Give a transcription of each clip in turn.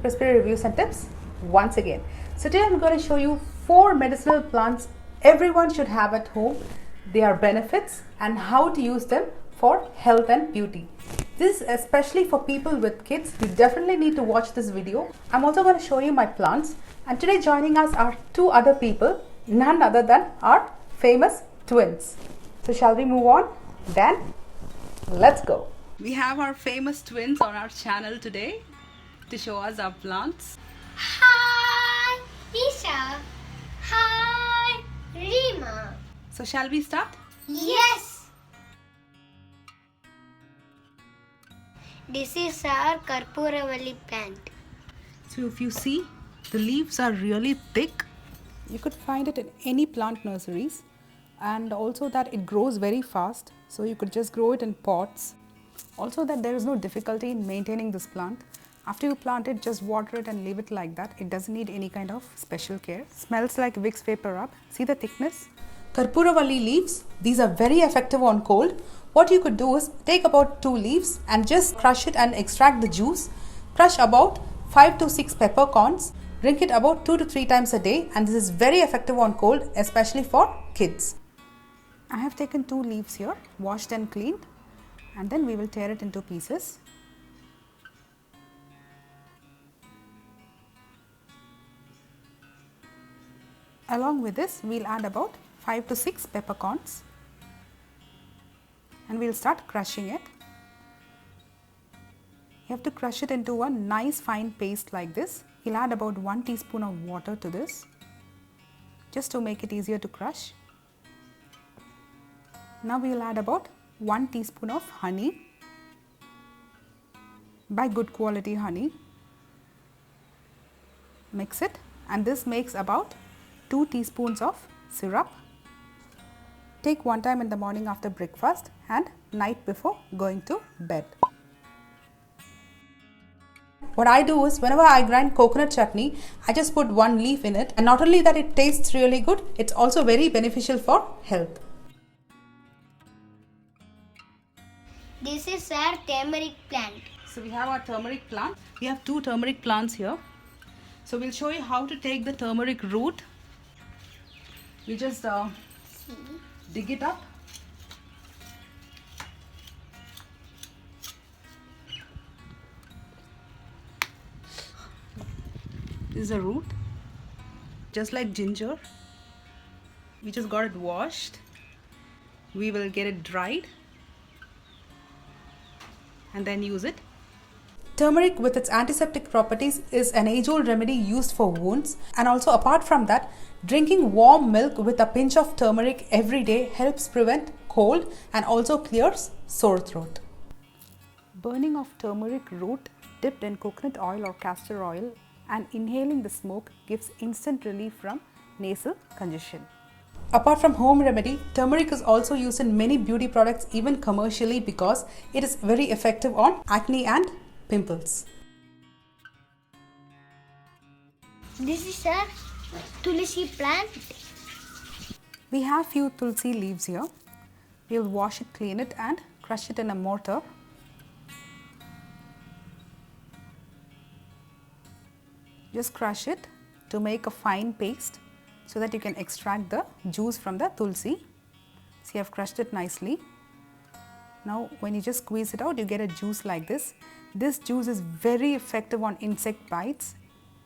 Cryssberry reviews and tips once again. So today I'm going to show you 4 medicinal plants everyone should have at home, their benefits and how to use them for health and beauty. This is especially for people with kids. You definitely need to watch this video. I'm also going to show you my plants, and today joining us are 2 other people, none other than our famous twins. So shall we move on? Then let's go. We have our famous twins on our channel today to show us our plants. Hi, Isha. Hi, Rima. So shall we start? Yes. This is our Karpuravalli plant. So if you see, the leaves are really thick. You could find it in any plant nurseries, and also that it grows very fast, so you could just grow it in pots. Also that there is no difficulty in maintaining this plant. After you plant it, just water it and leave it like that. It doesn't need any kind of special care. Smells like Vicks Vapor Rub. See the thickness? Karpuravalli leaves, these are very effective on cold. What you could do is take about 2 leaves and just crush it and extract the juice. Crush about 5 to 6 peppercorns. Drink it about 2 to 3 times a day, and this is very effective on cold, especially for kids. I have taken 2 leaves here, washed and cleaned, and then we will tear it into pieces. Along with this, we'll add about 5 to 6 peppercorns, and we'll start crushing it. You have to crush it into a nice fine paste like this. We'll add about 1 teaspoon of water to this, just to make it easier to crush. Now we will add about 1 teaspoon of honey. Buy good quality honey. Mix it, and this makes about 2 teaspoons of syrup. Take one time in the morning after breakfast and night before going to bed. What I do is, whenever I grind coconut chutney, I just put 1 leaf in it, and not only that it tastes really good, it's also very beneficial for health. This is our turmeric plant. So we have our turmeric plant. We have 2 turmeric plants here. So we'll show you how to take the turmeric root. We just dig it up. This is a root, just like ginger. We just got it washed. We will get it dried and then use it. Turmeric, with its antiseptic properties, is an age-old remedy used for wounds, and also apart from that, drinking warm milk with a pinch of turmeric every day helps prevent cold and also clears sore throat. Burning of turmeric root dipped in coconut oil or castor oil and inhaling the smoke gives instant relief from nasal congestion. Apart from home remedy, turmeric is also used in many beauty products, even commercially, because it is very effective on acne and pimples. This is our Tulsi plant. We have few Tulsi leaves here. We'll wash it, clean it and crush it in a mortar. Just crush it to make a fine paste so that you can extract the juice from the Tulsi. See, I've crushed it nicely. Now when you just squeeze it out, you get a juice like this. This juice is very effective on insect bites,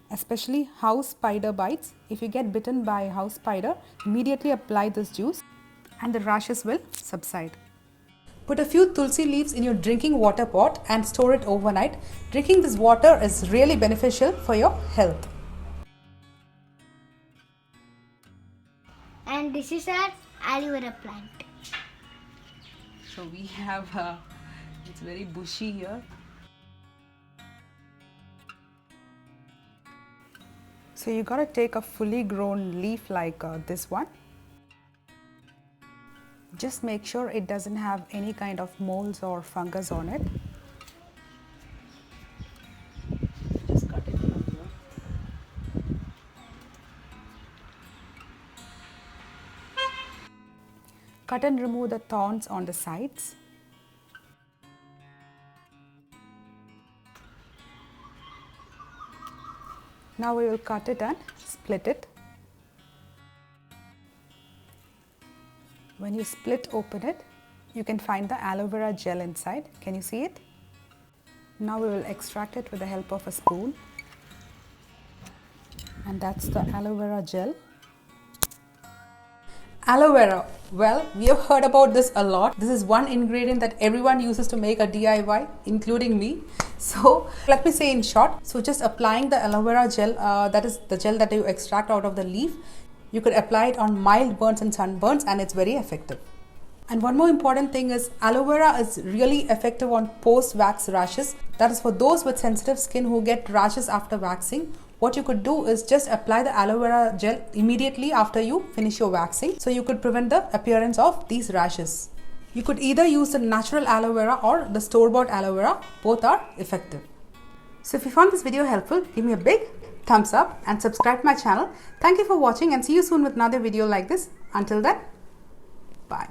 especially house spider bites. If you get bitten by a house spider, immediately apply this juice and the rashes will subside. Put a few Tulsi leaves in your drinking water pot and store it overnight. Drinking this water is really beneficial for your health. And this is our Aloe Vera plant. So we have, it's very bushy here. So you gotta take a fully grown leaf like this one. Just make sure it doesn't have any kind of molds or fungus on it. Just cut it from here. Cut and remove the thorns on the sides. Now we will cut it and split it. When you split open it, you can find the aloe vera gel inside. Can you see it? Now we will extract it with the help of a spoon. And that's the aloe vera gel. Aloe vera. Well, we have heard about this a lot. This is one ingredient that everyone uses to make a DIY, including me. So let me say in short, so just applying the aloe vera gel, that is the gel that you extract out of the leaf, you could apply it on mild burns and sunburns and it's very effective. And one more important thing is aloe vera is really effective on post-wax rashes. That is for those with sensitive skin who get rashes after waxing. What you could do is just apply the aloe vera gel immediately after you finish your waxing. So you could prevent the appearance of these rashes. You could either use the natural aloe vera or the store-bought aloe vera. Both are effective. So if you found this video helpful, give me a big thumbs up and subscribe to my channel. Thank you for watching and see you soon with another video like this. Until then, bye.